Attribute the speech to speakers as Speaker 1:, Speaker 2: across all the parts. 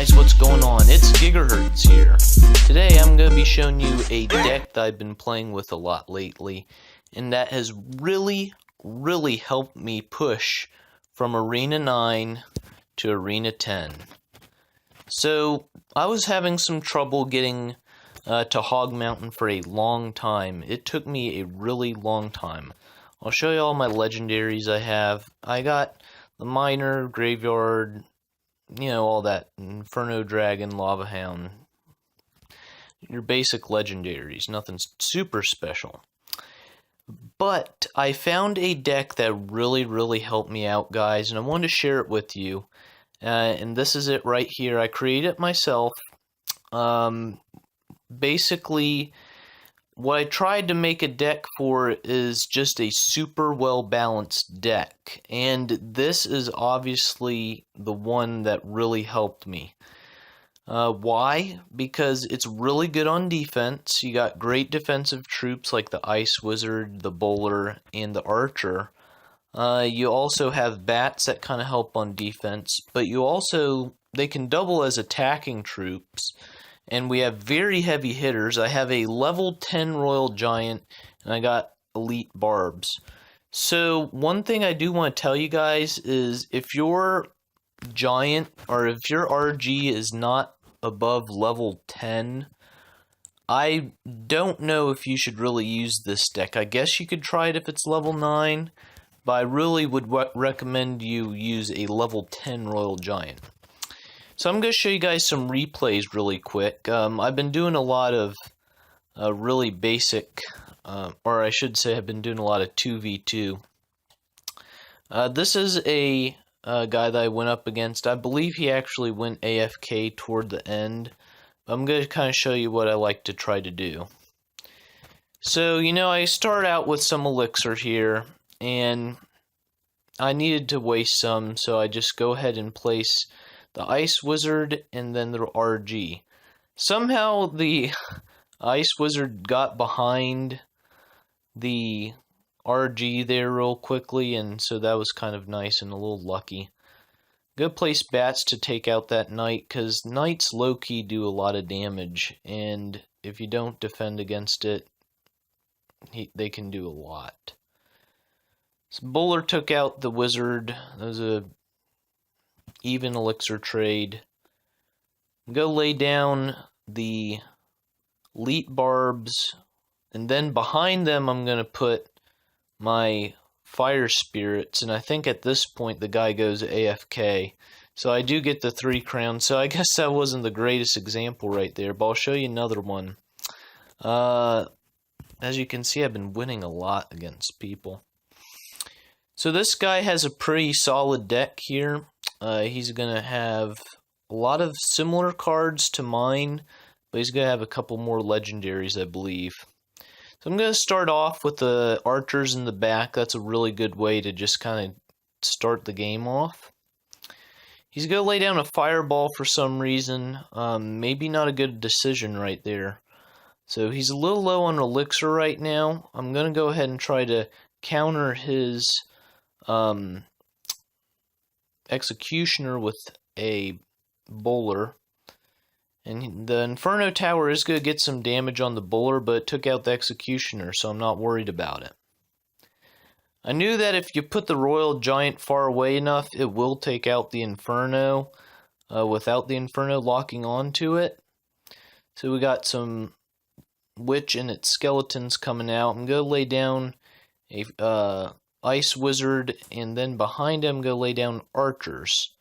Speaker 1: guys, what's going on? It's Giga-Hertz here. Today I'm going to be showing you a deck that I've been playing with a lot lately, and that has really helped me push from Arena 9 to Arena 10. So, I was having some trouble getting to Hog Mountain for a long time. It took me a really long time. I'll show you all my legendaries I have. I got the Miner, Graveyard, you know, all that, Inferno Dragon, Lava Hound, your basic legendaries, nothing super special. But I found a deck that really helped me out, guys, and I wanted to share it with you. And this is it right here. I created it myself. Basically, what I tried to make a deck for is just a super well-balanced deck, and this is obviously the one that really helped me. Why? Because it's really good on defense. You got great defensive troops like the Ice Wizard, the Bowler, and the Archer. You also have bats that kind of help on defense, but they can double as attacking troops. And we have very heavy hitters. I have a level 10 Royal Giant, and I got elite barbs. So one thing I do want to tell you guys is if your Giant, or if your RG is not above level 10, I don't know if you should really use this deck. I guess you could try it if it's level 9, but I really would recommend you use a level 10 Royal Giant. So I'm going to show you guys some replays really quick. I've been doing a lot of really basic, or I should say I've been doing a lot of 2v2. This is a guy that I went up against. I believe he actually went AFK toward the end. I'm going to kind of show you what I like to try to do. So, you know, I start out with some elixir here, and I needed to waste some, so I just go ahead and place the Ice Wizard, and then the RG. Somehow the Ice Wizard got behind the RG there real quickly, and so that was kind of nice and a little lucky. Go place bats to take out that knight, because knights low-key do a lot of damage, and if you don't defend against it, they can do a lot. So Bowler took out the wizard. That was a even elixir trade. Go lay down the elite barbs, and then behind them I'm going to put my fire spirits, and I think at this point the guy goes AFK. So I do get the 3 crowns, so I guess that wasn't the greatest example right there, but I'll show you another one. As you can see, I've been winning a lot against people. So this guy has a pretty solid deck here. He's going to have a lot of similar cards to mine, but he's going to have a couple more legendaries, I believe. So I'm going to start off with the archers in the back. That's a really good way to just kind of start the game off. He's going to lay down a fireball for some reason. Maybe not a good decision right there. So he's a little low on elixir right now. I'm going to go ahead and try to counter his executioner with a bowler, and the Inferno Tower is going to get some damage on the bowler, but it took out the executioner, so I'm not worried about it. I knew that if you put the Royal Giant far away enough, it will take out the Inferno without the Inferno locking onto it. So we got some Witch and its skeletons coming out. I'm going to lay down a Ice Wizard, and then behind him go lay down archers.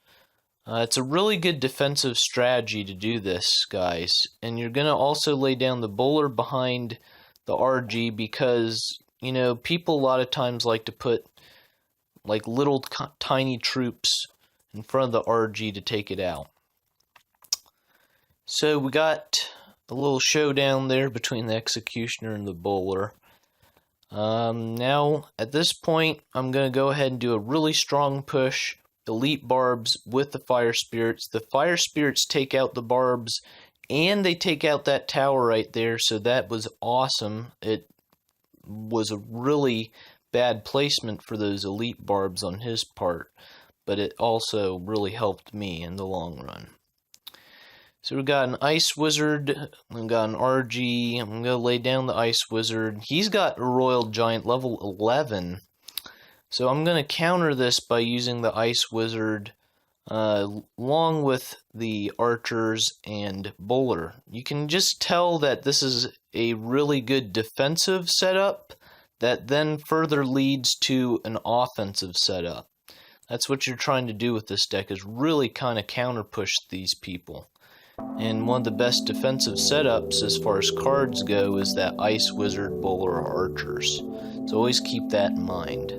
Speaker 1: It's a really good defensive strategy to do this, guys. And you're going to also lay down the bowler behind the RG because, you know, people a lot of times like to put like little tiny troops in front of the RG to take it out. So we got a little showdown there between the executioner and the bowler. Now, at this point, I'm going to go ahead and do a really strong push, elite barbs with the fire spirits. The fire spirits take out the barbs, and they take out that tower right there, so that was awesome. It was a really bad placement for those elite barbs on his part, but it also really helped me in the long run. So we've got an Ice Wizard, we've got an RG, I'm going to lay down the Ice Wizard. He's got a Royal Giant level 11. So I'm going to counter this by using the Ice Wizard along with the Archers and Bowler. You can just tell that this is a really good defensive setup that then further leads to an offensive setup. That's what you're trying to do with this deck, is really kind of counter push these people. And one of the best defensive setups as far as cards go is that Ice Wizard, Bowler, or Archers. So always keep that in mind.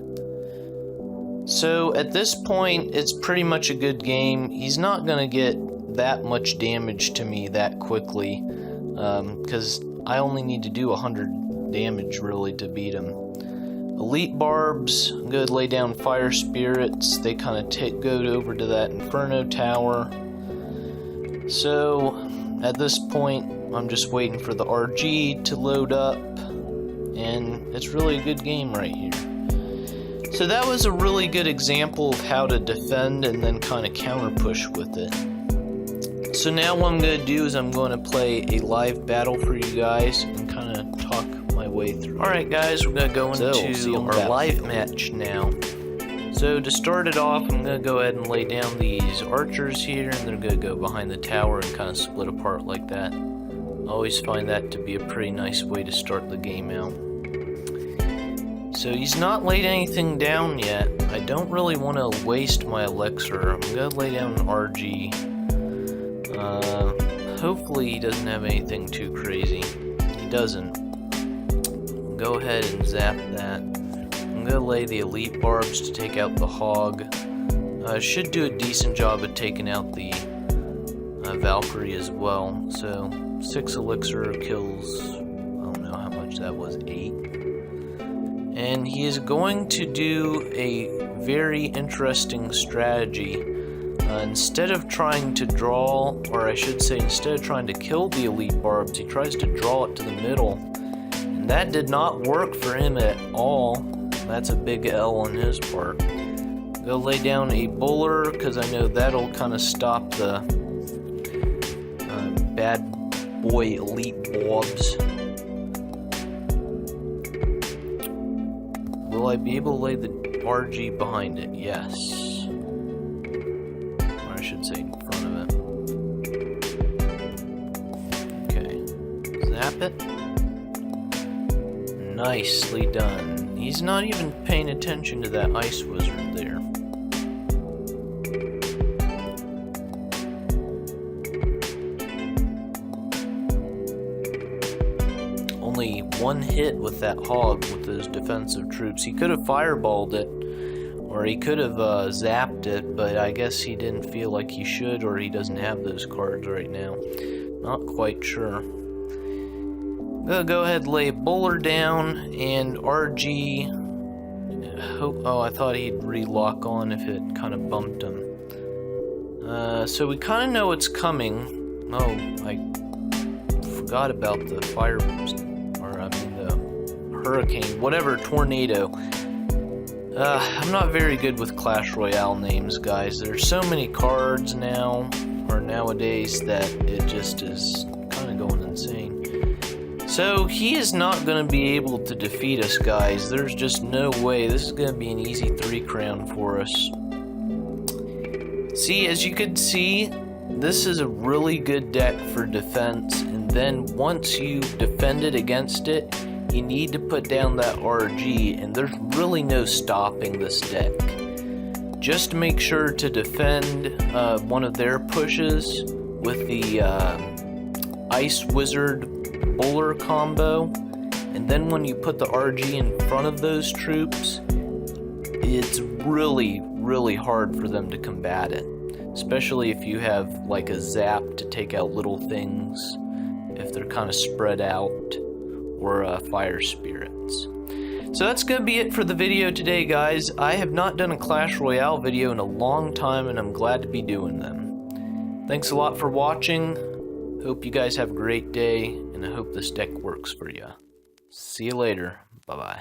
Speaker 1: So at this point, it's pretty much a good game. He's not going to get that much damage to me that quickly, because I only need to do 100 damage really to beat him. Elite Barbs, I'm going to lay down Fire Spirits. They kind of go over to that Inferno Tower. So at this point, I'm just waiting for the RG to load up, and it's really a good game right here. So that was a really good example of how to defend and then kind of counter push with it. So now what I'm going to do is I'm going to play a live battle for you guys and kind of talk my way through. Alright guys, we're going to go into our live match now. So to start it off, I'm going to go ahead and lay down these Archers here, and they're going to go behind the tower and kind of split apart like that. I always find that to be a pretty nice way to start the game out. So he's not laid anything down yet. I don't really want to waste my elixir. I'm going to lay down an RG. Hopefully he doesn't have anything too crazy. He doesn't. Go ahead and zap that. I'm going to lay the Elite Barbs to take out the Hog. Should do a decent job of taking out the Valkyrie as well. So 6 elixir kills, I don't know how much that was, 8. And he is going to do a very interesting strategy. Instead of trying to draw, or I should say instead of trying to kill the Elite Barbs, he tries to draw it to the middle. And that did not work for him at all. That's a big L on his part. Go lay down a Bowler, because I know that'll kind of stop the bad boy Elite Barbs. Will I be able to lay the RG behind it? Yes. Or I should say in front of it. Okay. Zap it. Nicely done. He's not even paying attention to that Ice Wizard there. Only one hit with that Hog with those defensive troops. He could have fireballed it, or he could have zapped it, but I guess he didn't feel like he should, or he doesn't have those cards right now. Not quite sure. I'm gonna go ahead and lay Bowler down, and RG. Oh, I thought he'd re-lock on if it kind of bumped him. So we kind of know it's coming. Oh, I forgot about the fire. Hurricane, whatever, tornado. I'm not very good with Clash Royale names, guys. There's so many cards now, or nowadays, that it just is kind of going insane. So he is not going to be able to defeat us, guys. There's just no way. This is going to be an easy 3-crown for us. See, as you could see, this is a really good deck for defense, and then once you defend it against it, you need to put down that RG, and there's really no stopping this deck. Just make sure to defend one of their pushes with the Ice Wizard Bowler combo, and then when you put the RG in front of those troops, it's really, really hard for them to combat it. Especially if you have like a zap to take out little things, if they're kind of spread out, or fire spirits. So that's going to be it for the video today, guys. I have not done a Clash Royale video in a long time, and I'm glad to be doing them. Thanks a lot for watching. Hope you guys have a great day, and I hope this deck works for you. See you later. Bye-bye.